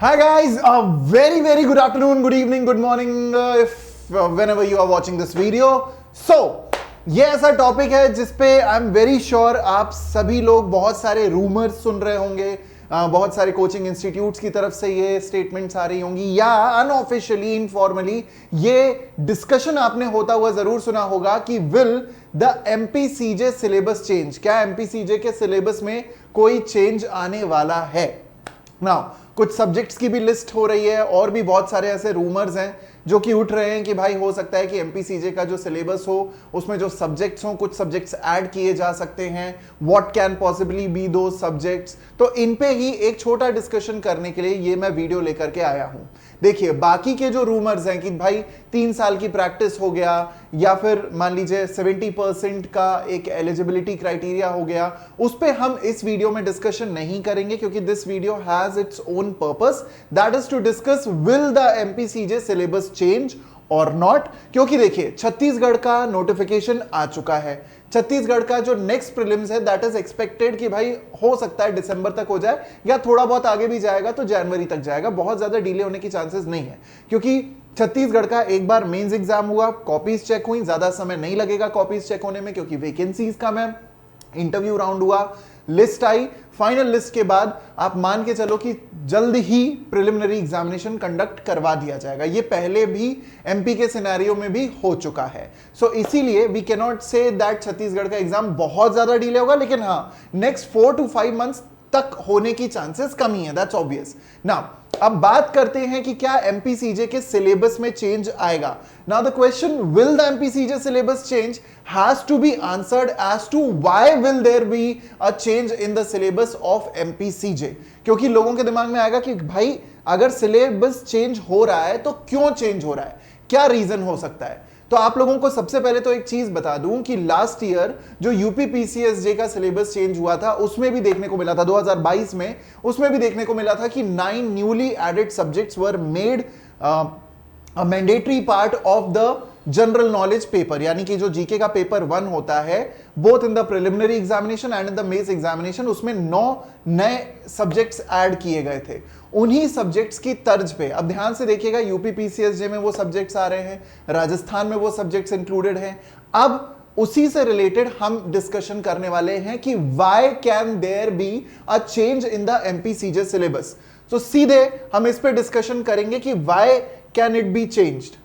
Hi guys, a very good afternoon, good evening, good morning, if whenever you are watching this video. So ये ऐसा topic है जिसपे I am very sure आप सभी लोग बहुत सारे रूमर्स सुन रहे होंगे, बहुत सारे कोचिंग इंस्टीट्यूट्स की तरफ से ये स्टेटमेंट्स आ रही होंगी या अनऑफिशियली इनफॉर्मली ये डिस्कशन आपने होता हुआ जरूर सुना होगा कि will the MPCJ syllabus change, क्या एमपीसीजे के सिलेबस में कोई चेंज आने वाला है। नाउ कुछ सब्जेक्ट्स की भी लिस्ट हो रही है और भी बहुत सारे ऐसे रूमर्स हैं जो कि उठ रहे हैं कि भाई हो सकता है कि एमपीसीजे का जो सिलेबस हो उसमें जो सब्जेक्ट्स हो कुछ सब्जेक्ट्स ऐड किए जा सकते हैं। व्हाट कैन पॉसिबली बी दो सब्जेक्ट्स, तो इन पे ही एक छोटा डिस्कशन करने के लिए ये मैं वीडियो लेकर के आया हूं। देखिए बाकी के जो रूमर्स हैं कि भाई 3 साल की प्रैक्टिस हो गया या फिर मान लीजिए 70% का एक एलिजिबिलिटी क्राइटेरिया हो गया, उस पे हम इस वीडियो में डिस्कशन नहीं करेंगे क्योंकि this video has its own purpose, that is to discuss will the MPCJ syllabus change और नॉट। क्योंकि देखिए छत्तीसगढ़ का नोटिफिकेशन आ चुका है, छत्तीसगढ़ का जो नेक्स्ट प्रीलिम्स है दैट इज एक्सपेक्टेड कि भाई हो सकता है दिसंबर तक हो जाए या थोड़ा बहुत आगे भी जाएगा तो जनवरी तक जाएगा, बहुत ज्यादा डिले होने की चांसेस नहीं है क्योंकि छत्तीसगढ़ का एक बार मेंस एग्जाम हुआ, कॉपीज चेक हुई, ज्यादा समय नहीं लगेगा कॉपीज चेक होने में क्योंकि वैकेंसीज कम है। इंटरव्यू राउंड हुआ, लिस्ट आई, फाइनल लिस्ट के बाद आप मान के चलो कि जल्द ही प्रिलिमिनरी एग्जामिनेशन कंडक्ट करवा दिया जाएगा। ये पहले भी एमपी के सिनेरियो में भी हो चुका है। सो इसीलिए we can not say that Chhattisgarh का एग्जाम बहुत ज्यादा डिले होगा, लेकिन हाँ नेक्स्ट 4 to 5 मंथ्स तक होने की चांसेस कमी है, दैट्स ऑब्वियस। नाउ अब बात करते हैं कि क्या एमपीसीजे के सिलेबस में चेंज आएगा। Now the question will the MPCJ syllabus change has to be answered as to why will there be a change in the syllabus of MPCJ, क्योंकि लोगों के दिमाग में आएगा कि भाई अगर सिलेबस चेंज हो रहा है तो क्यों चेंज हो रहा है, क्या रीजन हो सकता है। तो आप लोगों को सबसे पहले तो एक चीज बता दूं कि लास्ट ईयर जो यूपी पीसीएसजे का सिलेबस चेंज हुआ था उसमें भी देखने को मिला था 2022 में, उसमें भी देखने को मिला था कि 9 newly added subjects were made a mandatory part of the general knowledge paper, यानी कि जो जीके का पेपर 1 होता है both in the preliminary examination and in the mains examination, उसमें 9 नए सब्जेक्ट्स ऐड किए गए थे। उन्हीं सब्जेक्ट्स की तर्ज पे अब ध्यान से देखिएगा यूपी पीसीएसजे में वो सब्जेक्ट्स आ रहे हैं, राजस्थान में वो सब्जेक्ट्स इंक्लूडेड हैं। अब उसी से रिलेटेड हम डिस्कशन करने वाले हैं कि why can there be a change in the MPCJ syllabus. तो सीधे हम इस पे डिस्कशन करेंगे कि why can it be changed.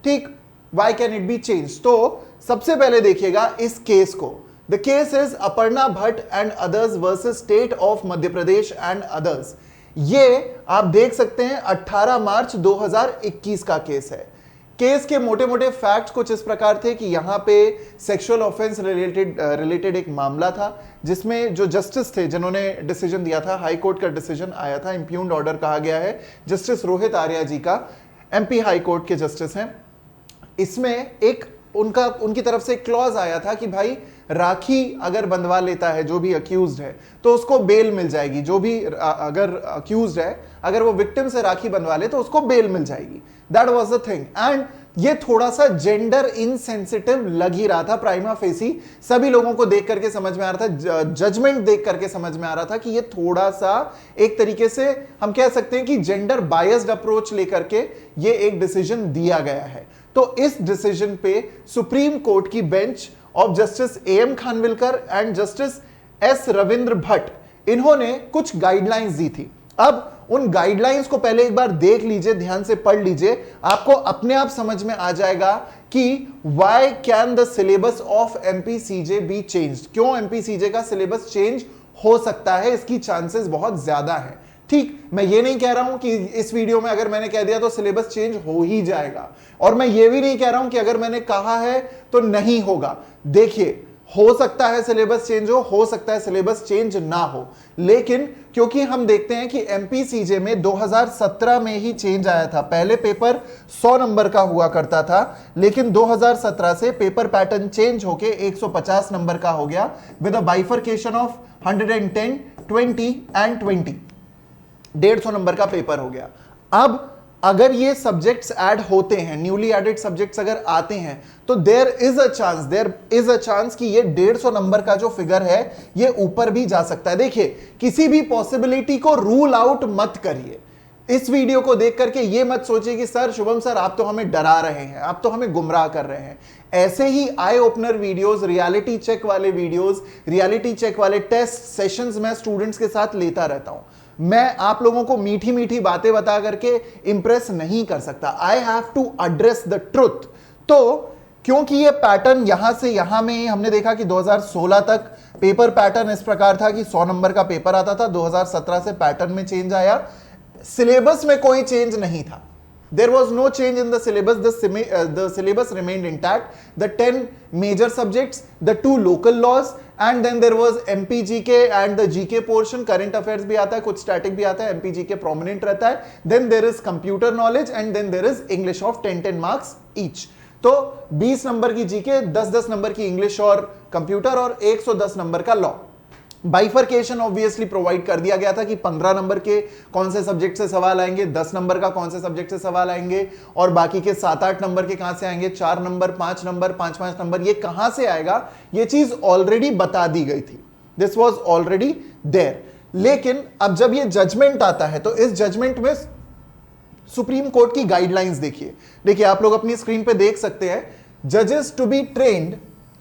ठीक, why can it be change. तो सबसे पहले देखिएगा इस केस को। The case is Aparna Bhatt and others versus state of Madhya Pradesh and others. ये आप देख सकते हैं 18 मार्च 2021 का केस है। केस के मोटे मोटे फैक्ट्स कुछ इस प्रकार थे कि यहां पे सेक्सुअल ऑफेंस रिलेटेड एक मामला था जिसमें जो जस्टिस थे जिन्होंने डिसीजन दिया था, हाई कोर्ट का डिसीजन आया था, इंप्यून्ड ऑर्डर कहा गया है, जस्टिस रोहित आर्या जी का, एमपी हाई कोर्ट के जस्टिस हैं। इसमें एक उनकी तरफ से क्लॉज आया था कि भाई राखी अगर बंधवा लेता है जो भी अक्यूज्ड है तो उसको बेल मिल जाएगी, जो भी अगर अक्यूज्ड है अगर वो विक्टिम से राखी बंधवा ले तो उसको बेल मिल जाएगी। That was the thing and ये थोड़ा सा जेंडर इनसेंसिटिव लग ही रहा था प्राइमा फेसी, सभी लोगों को देख करके समझ में आ रहा था, जजमेंट देख करके समझ में आ रहा था कि ये थोड़ा सा एक तरीके से हम कह सकते हैं कि जेंडर बायस्ड अप्रोच लेकर के ये एक डिसीजन दिया गया है। तो इस डिसीजन पे सुप्रीम कोर्ट की bench of justice A M Khanwilkar and justice S Ravindra Bhatt इन्होंने कुछ गाइडलाइंस दी थी। अब उन गाइडलाइंस को पहले एक बार देख लीजिए, ध्यान से पढ़ लीजिए, आपको अपने आप समझ में आ जाएगा कि why can the syllabus of MPCJ be changed, क्यों एमपीसीजे का सिलेबस चेंज हो सकता है, इसकी चांसेस बहुत ज्यादा है। ठीक, मैं ये नहीं कह रहा हूं कि इस वीडियो में अगर मैंने कह दिया तो सिलेबस चेंज हो ही जाएगा, और मैं ये भी नहीं कह रहा हूं कि अगर मैंने कहा है तो नहीं होगा। देखिए हो सकता है सिलेबस चेंज हो सकता है सिलेबस चेंज ना हो, लेकिन क्योंकि हम देखते हैं कि एमपीसीजे में 2017 में ही चेंज आया था, पहले पेपर 100 नंबर का हुआ करता था लेकिन 2017 से पेपर पैटर्न चेंज होके 150 नंबर का हो गया with a bifurcation of 110, 20 and 20, 150 number का पेपर हो गया। अब अगर ये सब्जेक्ट्स ऐड होते हैं, न्यूली एडेड सब्जेक्ट्स अगर आते हैं तो देयर इज अ चांस कि ये 150 नंबर का जो फिगर है ये ऊपर भी जा सकता है। देखिए किसी भी पॉसिबिलिटी को रूल आउट मत करिए, इस वीडियो को देख करके ये मत सोचिए कि सर शुभम सर आप तो हमें डरा रहे हैं, आप तो हमें गुमराह कर रहे हैं। ऐसे ही eye opener videos, reality check वाले वीडियोस, रियलिटी चेक वाले टेस्ट सेशंस मैं स्टूडेंट्स के साथ लेता रहता हूं। मैं आप लोगों को मीठी मीठी बातें बता करके इंप्रेस नहीं कर सकता। I have to address the truth. तो क्योंकि ये पैटर्न यहां से यहां में हमने देखा कि 2016 तक पेपर पैटर्न इस प्रकार था कि 100 नंबर का पेपर आता था। 2017 से पैटर्न में चेंज आया, सिलेबस में कोई चेंज नहीं था। There was no change in the syllabus. The syllabus remained intact. The 10 major subjects, the 2 local laws, and then there was MPGK and the GK portion. Current affairs भी आता है, कुछ static भी आता है, MPGK prominent रहता है. Then there is computer knowledge and then there is English of 10 marks each. तो 20 नंबर की GK, 10 नंबर की इंग्लिश और कंप्यूटर और 110 नंबर का लॉ। बाइफर्केशन ऑब्वियसली प्रोवाइड कर दिया गया था कि 15 नंबर के कौन से सब्जेक्ट से सवाल आएंगे, 10 नंबर का कौन से सब्जेक्ट से सवाल आएंगे और बाकी के 7-8 नंबर के कहां से आएंगे, 4 नंबर, 5 नंबर, 5-5 नंबर, ये कहां से आएगा, ये चीज ऑलरेडी बता दी गई थी। This was already there. लेकिन अब जब ये जजमेंट आता है तो इस जजमेंट में सुप्रीम कोर्ट की गाइडलाइंस देखिए आप लोग अपनी स्क्रीन पे देख सकते हैं। जजेस to be trained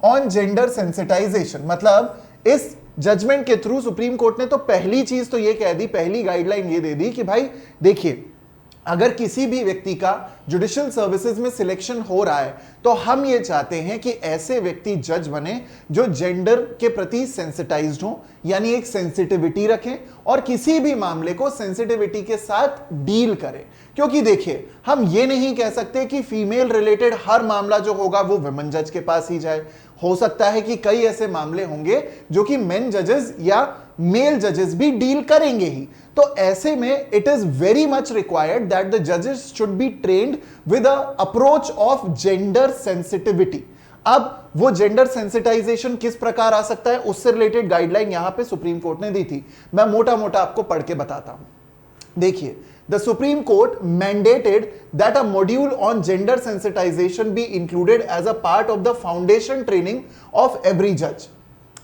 on gender sensitisation, मतलब इस जजमेंट के थ्रू सुप्रीम कोर्ट ने तो पहली चीज तो ये कह दी, पहली गाइडलाइन ये दे दी कि भाई देखिए अगर किसी भी व्यक्ति का जुडिशियल सर्विसेज में सिलेक्शन हो रहा है तो हम ये चाहते हैं कि ऐसे व्यक्ति जज बने जो जेंडर के प्रति सेंसिटाइज्ड हो, यानी एक सेंसिटिविटी रखें और किसी भी मामले को सेंसिटिविटी के साथ डील करें। क्योंकि देखिए हम ये नहीं कह सकते कि फीमेल रिलेटेड हर मामला जो होगा वो विमेन जज के पास ही जाए। हो सकता है कि कई ऐसे मामले होंगे जो कि मेन जजेस या मेल जजेस भी डील करेंगे ही। तो ऐसे में it is very much required that the जजेस should be trained with a approach of gender sensitivity. अब वो जेंडर सेंसिटाइजेशन किस प्रकार आ सकता है उससे रिलेटेड गाइडलाइन यहां पे सुप्रीम कोर्ट ने दी थी। मैं मोटा मोटा आपको पढ़ के बताता हूं। देखिए, the Supreme Court mandated that a module on gender sensitization be included as a part of the foundation training of every judge.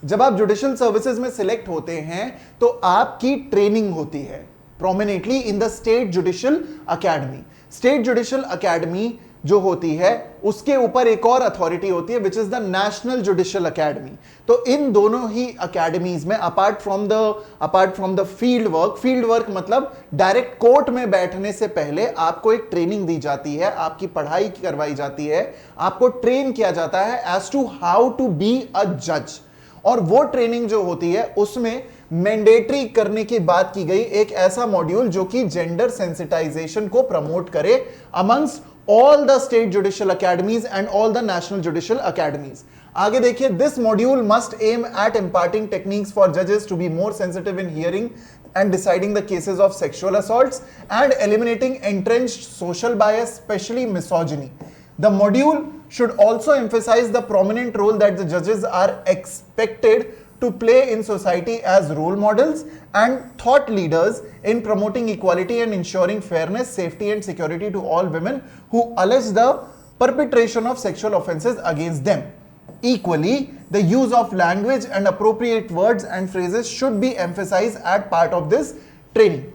जब आप जुडिशियल सर्विसेज में सिलेक्ट होते हैं तो आपकी ट्रेनिंग होती है prominently in the state judicial academy. State judicial academy जो होती है उसके ऊपर एक और अथॉरिटी होती है which is the national judicial academy. तो इन दोनों ही अकेडमीज में apart from the field work मतलब डायरेक्ट कोर्ट में बैठने से पहले आपको एक ट्रेनिंग दी जाती है, आपकी पढ़ाई करवाई जाती है, आपको ट्रेन किया जाता है as to how to be a जज। और वो ट्रेनिंग जो होती है उसमें मैंडेटरी करने की बात की गई एक ऐसा मॉड्यूल जो कि जेंडर सेंसिटाइजेशन को प्रमोट करे amongst all the state judicial academies and all the national judicial academies. आगे देखिए, this module must aim at imparting techniques for judges to be more sensitive in hearing and deciding the cases of sexual assaults and eliminating entrenched social bias, especially misogyny. The module should also emphasize the prominent role that the judges are expected to play in society as role models and thought leaders in promoting equality and ensuring fairness, safety and security to all women who allege the perpetration of sexual offenses against them. Equally, the use of language and appropriate words and phrases should be emphasized as part of this training.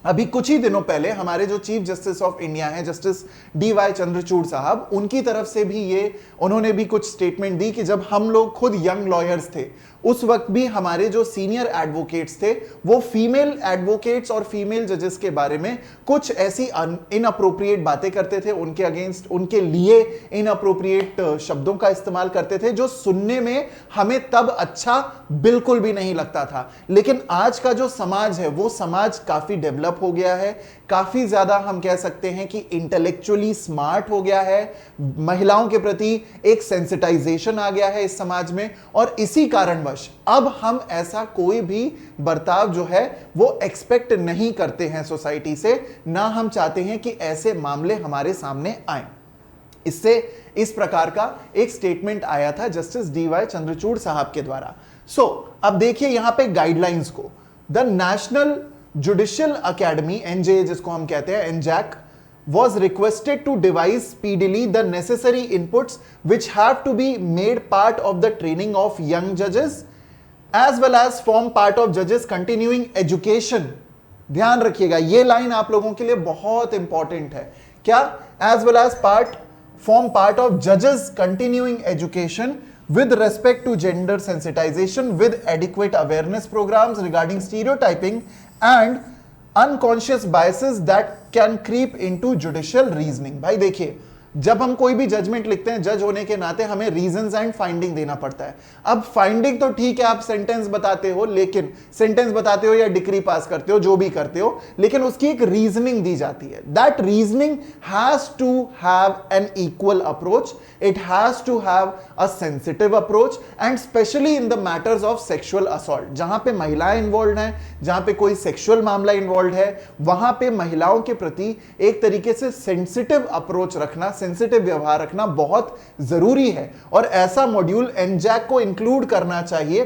अभी कुछ ही दिनों पहले हमारे जो chief justice of India हैं justice DY Chandrachud साहब, उनकी तरफ से भी उन्होंने भी कुछ स्टेटमेंट दी कि जब हम लोग खुद यंग लॉयर्स थे उस वक्त भी हमारे जो सीनियर एडवोकेट्स थे वो फीमेल एडवोकेट्स और फीमेल जजेस के बारे में कुछ ऐसी इनअप्रोप्रिएट बातें करते थे, उनके अगेंस्ट, उनके लिए इनअप्रोप्रिएट शब्दों का इस्तेमाल करते थे जो सुनने में हमें तब अच्छा बिल्कुल भी नहीं लगता था। लेकिन आज का जो समाज है वो समाज काफी डेवलप हो गया है, काफी ज्यादा हम कह सकते हैं कि इंटेलेक्चुअली स्मार्ट हो गया है, महिलाओं के प्रति एक सेंसिटाइजेशन आ गया है इस समाज में और इसी कारणवश अब हम ऐसा कोई भी बर्ताव जो है वो एक्सपेक्ट नहीं करते हैं सोसाइटी से, ना हम चाहते हैं कि ऐसे मामले हमारे सामने आए। इससे इस प्रकार का एक स्टेटमेंट आया था जस्टिस DY चंद्रचूड़ साहब के द्वारा। अब देखिए यहां पे गाइडलाइंस को, the national judicial academy NJ जिसको हम कहते हैं NJAC was requested to devise speedily the necessary inputs which have to be made part of the training of young judges as well as form part of judges continuing education ध्यान रखिएगा, ये line आप लोगों के लिए बहुत important है। क्या? As well as form part of judges continuing education with respect to gender sensitization with adequate awareness programs regarding stereotyping and unconscious biases that can creep into judicial reasoning। भाई देखिए, जब हम कोई भी जजमेंट लिखते हैं, जज होने के नाते हमें रीजंस एंड फाइंडिंग देना पड़ता है। अब फाइंडिंग तो ठीक है, आप सेंटेंस बताते हो, लेकिन सेंटेंस बताते हो या डिक्री पास करते हो, जो भी करते हो, लेकिन उसकी एक रीजनिंग दी जाती है। That reasoning has to have an equal approach, it has to have a sensitive approach and specially in the matters of sexual assault. जहां पे महिलाएं इन्वॉल्व हैं, जहां पे कोई सेक्सुअल मामला इन्वॉल्व है, वहां पे महिलाओं के प्रति एक तरीके से सेंसिटिव अप्रोच रखना, सेंसिटिव व्यवहार रखना बहुत जरूरी है। और ऐसा मॉड्यूल एनजैक को इंक्लूड करना चाहिए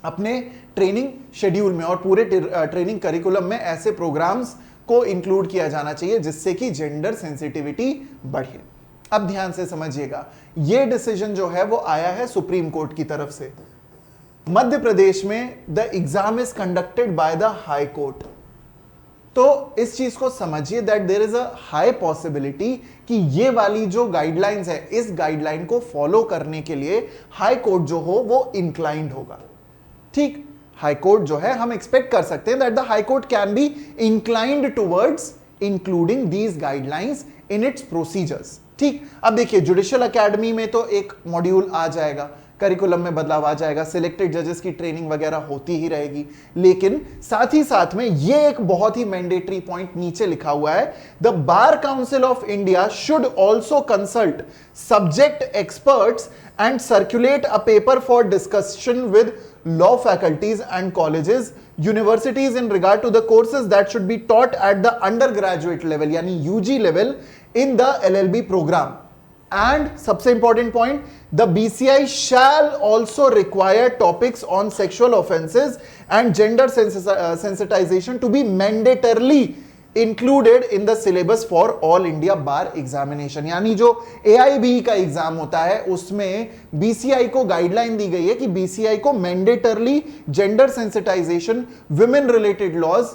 अपने ट्रेनिंग शेड्यूल में, और पूरे ट्रेनिंग करिकुलम में ऐसे प्रोग्राम्स को इंक्लूड किया जाना चाहिए जिससे कि जेंडर सेंसिटिविटी बढ़े। अब ध्यान से समझिएगा, यह डिसीजन जो है वो आया है सुप्रीम कोर्ट की तरफ से। मध्य प्रदेश में the exam is conducted by the high court. तो इस चीज को समझिए that there is a high possibility कि ये वाली जो गाइडलाइंस है, इस गाइडलाइन को फॉलो करने के लिए हाई कोर्ट जो हो वो इंक्लाइंड होगा। ठीक, हाई कोर्ट जो है, हम एक्सपेक्ट कर सकते हैं that the high court can be inclined towards including these guidelines in its procedures. ठीक, अब देखिए, जुडिशियल एकेडमी में तो एक मॉड्यूल आ जाएगा, करिकुलम में बदलाव आ जाएगा, सिलेक्टेड जजेस की ट्रेनिंग वगैरह होती ही रहेगी, लेकिन साथ ही साथ में ये एक बहुत ही मैंडेटरी पॉइंट नीचे लिखा हुआ है, the bar council of India should also consult subject experts and circulate a paper for discussion with law faculties and colleges universities in regard to the courses that should be taught at the undergraduate level यानी UG level in the LLB program। and सबसे important point, the BCI shall also require topics on sexual offenses and gender sensitization to be mandatorily included in the syllabus for all India bar examination। यानी जो AIB का exam होता है उसमें BCI को guideline दी गई है कि BCI को mandatorily gender sensitisation, women related laws,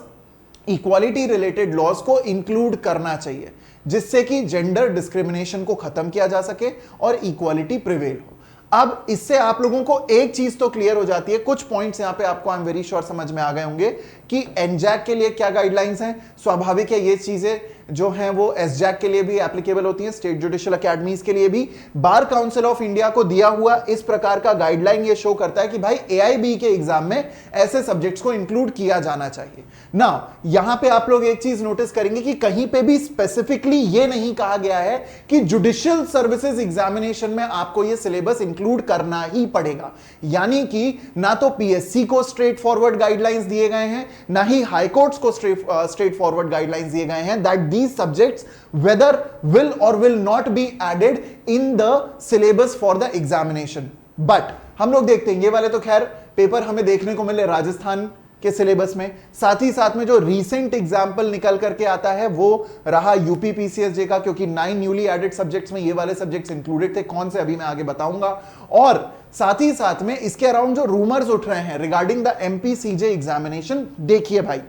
equality related laws को इंक्लूड करना चाहिए, जिससे कि जेंडर डिस्क्रिमिनेशन को खत्म किया जा सके और इक्वालिटी प्रिवेल हो। अब इससे आप लोगों को एक चीज तो क्लियर हो जाती है, कुछ पॉइंट्स यहां पे आपको आई एम वेरी श्योर समझ में आ गए होंगे कि एनजैक के लिए क्या गाइडलाइंस हैं। स्वाभाविक है ये चीजें जो हैं वो एसजैक के लिए भी एप्लीकेबल होती हैं, स्टेट जुडिशियल अकेडमीज के लिए भी। बार काउंसिल ऑफ इंडिया को दिया हुआ इस प्रकार का गाइडलाइन ये शो करता है कि भाई एआईबी के एग्जाम में ऐसे सब्जेक्ट्स को इंक्लूड किया जाना चाहिए ना। यहां पे आप लोग एक चीज नोटिस करेंगे कि कहीं पे भी स्पेसिफिकली ये नहीं कहा गया है कि जुडिशियल सर्विसेज एग्जामिनेशन में आपको ये सिलेबस इंक्लूड करना ही पड़ेगा। यानी कि ना तो पीएससी को स्ट्रेट फॉरवर्ड गाइडलाइंस दिए गए हैं, ना ही हाई कोर्ट्स को स्ट्रेट फॉरवर्ड गाइडलाइंस दिए गए हैं that these subjects whether will or will not be added in the syllabus for the examination। but हम लोग देखते हैं, ये वाले तो खैर पेपर हमें देखने को मिले राजस्थान के सिलेबस में, साथ ही साथ में जो रीसेंट एग्जाम्पल निकल करके आता है वो रहा यूपी पीसीएसजे का, क्योंकि 9 न्यूली एडेड सब्जेक्ट्स में ये वाले सब्जेक्ट्स इंक्लूडेड थे। कौन से अभी मैं आगे बताऊंगा। और साथ ही साथ में इसके अराउंड जो रूमर्स उठ रहे हैं रिगार्डिंग द एमपीसीजे एग्जामिनेशन, देखिए भाई,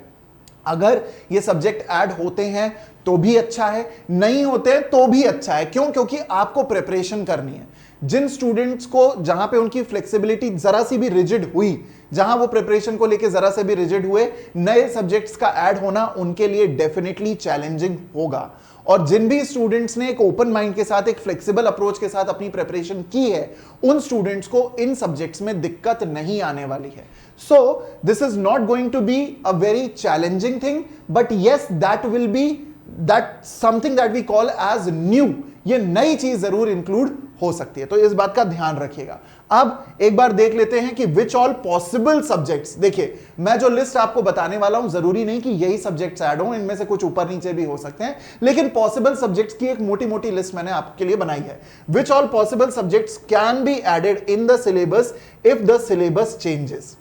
अगर ये सब्जेक्ट ऐड होते हैं तो भी अच्छा है, नहीं होते तो भी अच्छा है। क्यों? क्योंकि आपको प्रिपरेशन करनी है। जिन स्टूडेंट्स को जहां पे उनकी फ्लेक्सिबिलिटी जरा सी भी रिजिड हुई, जहां वो प्रिपरेशन को लेके जरा से भी रिजिड हुए, नए सब्जेक्ट्स का ऐड होना उनके लिए डेफिनेटली चैलेंजिंग होगा। और जिन भी स्टूडेंट्स ने एक ओपन माइंड के साथ, एक फ्लेक्सिबल अप्रोच के साथ अपनी प्रिपरेशन की है, उन स्टूडेंट्स को इन सब्जेक्ट्स में दिक्कत नहीं आने वाली है। So this is not going to be a very challenging thing, but yes that will be that something that we call as new. ये नई चीज जरूर इंक्लूड हो सकती है, तो इस बात का ध्यान रखिएगा। अब एक बार देख लेते हैं कि विच ऑल पॉसिबल सब्जेक्ट्स। देखिए, मैं जो लिस्ट आपको बताने वाला हूं, जरूरी नहीं कि यही सब्जेक्ट्स ऐड हो, इनमें से कुछ ऊपर नीचे भी हो सकते हैं, लेकिन पॉसिबल सब्जेक्ट्स की एक मोटी मोटी लिस्ट मैंने आपके लिए बनाई है। Which all possible subjects can be added in the syllabus if the syllabus changes.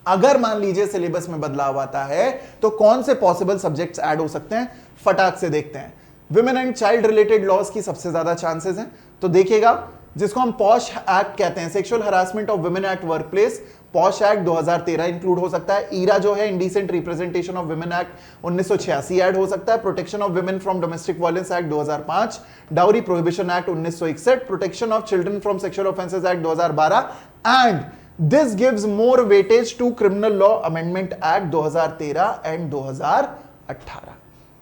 अगर मान लीजिए सिलेबस में बदलाव आता है तो कौन से पॉसिबल सब्जेक्ट्स ऐड हो सकते हैं, फटाक से देखते हैं। Women and child related laws की सबसे ज्यादा चांसेस हैं, तो देखिएगा जिसको हम पॉश एक्ट कहते हैं, sexual harassment of women at work place, POSH act 2013 include हो सकता है। ईरा जो है indecent representation of women act 1986 add हो सकता है। Protection of women from domestic violence act 2005, dowry prohibition act 1961, protection of children from sexual offences act 2012 and this gives more weightage to criminal law amendment act 2013 and 2018।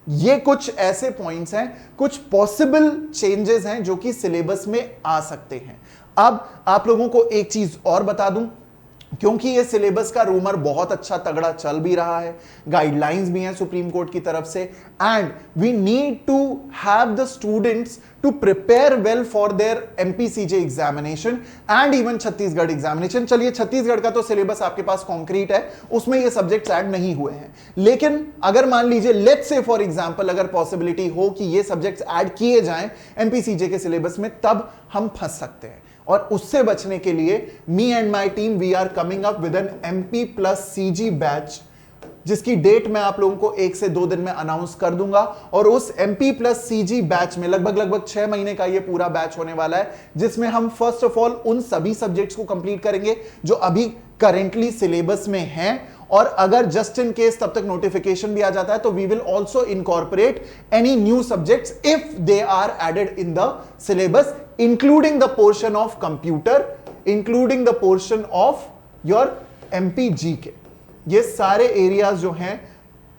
ये कुछ ऐसे points हैं, कुछ possible changes हैं जो कि syllabus में आ सकते हैं। अब आप लोगों को एक चीज और बता दूं, क्योंकि ये सिलेबस का रूमर बहुत अच्छा तगड़ा चल भी रहा है, गाइडलाइंस भी हैं सुप्रीम कोर्ट की तरफ से, and we need to have the students to prepare well for their MPCJ examination and even Chhattisgarh examination. चलिए छत्तीसगढ़ का तो सिलेबस आपके पास कॉन्क्रीट है, उसमें ये सब्जेक्ट्स ऐड नहीं हुए हैं, लेकिन अगर मान लीजिए लेट्स से फॉर एग्जांपल अगर पॉसिबिलिटी हो कि ये सब्जेक्ट्स ऐड किए जाएं एमपीसीजे के सिलेबस में, तब हम फंस सकते हैं। और उससे बचने के लिए me and my team we are coming up with an MP plus CG batch, जिसकी डेट मैं आप लोगों को 1 से 2 दिन में अनाउंस कर दूंगा। और उस एमपी प्लस सीजी बैच में लगभग 6 महीने का ये पूरा बैच होने वाला है, जिसमें हम फर्स्ट ऑफ ऑल उन सभी सब्जेक्ट्स को कंप्लीट करेंगे जो अभी करेंटली सिलेबस में हैं, और अगर जस्ट इन केस तब तक नोटिफिकेशन भी आ जाता है तो we will also incorporate any new subjects if they are added in the syllabus, including the portion of computer, including the portion of your MPG के। ये सारे एरियाज जो हैं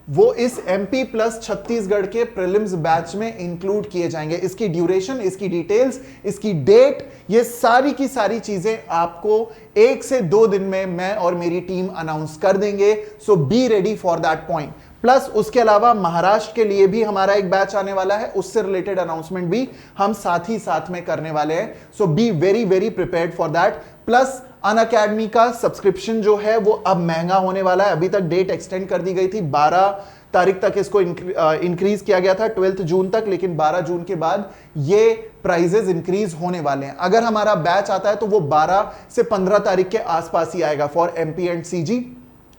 वो इस एमपी प्लस छत्तीसगढ़ के प्रीलिम्स बैच में इंक्लूड किए जाएंगे। इसकी ड्यूरेशन, इसकी डिटेल्स, इसकी डेट, ये सारी की सारी चीजें आपको 1 से 2 दिन में मैं और मेरी टीम अनाउंस कर देंगे। So be ready for that point. Plus उसके अलावा महाराष्ट्र के लिए भी हमारा एक बैच आने वाला है, उससे रिलेटेड अनाउंसमेंट भी हम साथ ही साथ में करने वाले हैं। So be very very prepared for that. Plus Unacademy का सब्सक्रिप्शन जो है वो अब महंगा होने वाला है। अभी तक डेट एक्सटेंड कर दी गई थी, 12 तारीख तक इसको इंक्रीज किया गया था 12 जून तक, लेकिन 12 जून के बाद ये प्राइजेस इंक्रीज होने वाले हैं। अगर हमारा बैच आता है तो वो 12 से 15 तारीख के आसपास ही आएगा for MP and CG,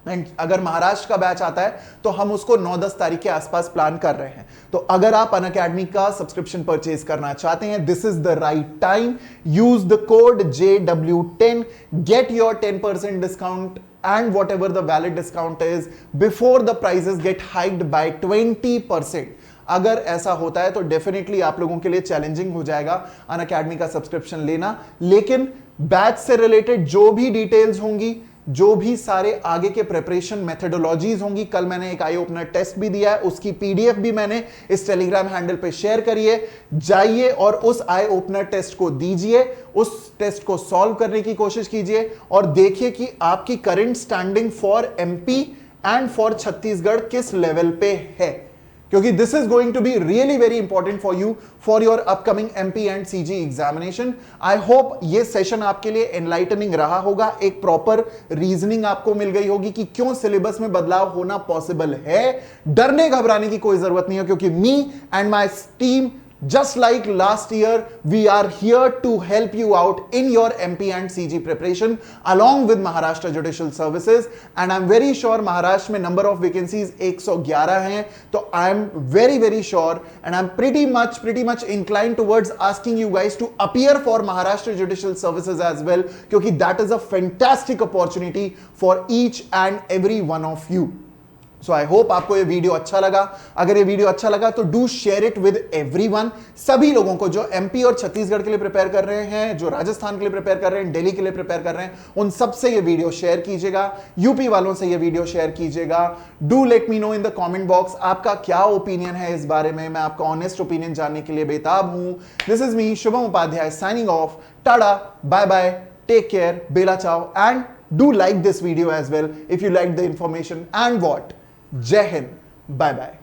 and अगर महाराष्ट्र का बैच आता है तो हम उसको 9-10 तारीख के आसपास प्लान कर रहे हैं। तो अगर आप अनअकैडमी का सब्सक्रिप्शन परचेज करना चाहते हैं, this is the right time. Use the code JW10, get your 10% discount and whatever the valid discount is before the prices get hiked by 20%। अगर ऐसा होता है तो डेफिनेटली आप लोगों के लिए चैलेंजिंग हो जाएगा अनअकैडमी का सब्सक्रिप्शन लेना, लेकिन बैच से रिलेटेड जो भी डिटेल्स होंगी, जो भी सारे आगे के प्रिपरेशन मेथोडोलॉजीज होंगी, कल मैंने एक आई ओपनर टेस्ट भी दिया है, उसकी पीडीएफ भी मैंने इस टेलीग्राम हैंडल पे शेयर करी है। जाइए और उस आई ओपनर टेस्ट को दीजिए, उस टेस्ट को सॉल्व करने की कोशिश कीजिए और देखिए कि आपकी current standing for MP and for Chhattisgarh किस लेवल पे है, क्योंकि this is going to be really very important for you for your upcoming MP and CG examination. I hope ये सेशन आपके लिए एनलाइटनिंग रहा होगा, एक प्रॉपर रीजनिंग आपको मिल गई होगी कि क्यों सिलेबस में बदलाव होना पॉसिबल है। डरने घबराने की कोई जरूरत नहीं है, क्योंकि मी and my team, just like last year, we are here to help you out in your MP and CG preparation along with Maharashtra Judicial Services, and I'm very sure Maharashtra में number of vacancies 111 हैं, तो I'm very sure and I'm pretty much inclined towards asking you guys to appear for Maharashtra Judicial Services as well, क्योंकि that is a fantastic opportunity for each and every one of you। So I hope आपको ये video अच्छा लगा। अगर ये video अच्छा लगा तो do share it with everyone. सभी लोगों को जो एमपी और छत्तीसगढ़ के लिए प्रिपेयर कर रहे हैं, जो राजस्थान के लिए प्रिपेयर कर रहे हैं, दिल्ली के लिए प्रिपेयर कर रहे हैं, उन सबसे ये वीडियो शेयर कीजिएगा। यूपी वालों से ये वीडियो शेयर कीजिएगा। Do let me know in the comment box आपका क्या ओपिनियन है इस बारे में। मैं आपका ऑनेस्ट ओपिनियन जानने के लिए बेताब हूं। This is me Shubham Upadhyay signing off. Tata, bye bye, take care, bella ciao, and do like this video as well if you like the information and what. जय हिंद, बाय बाय।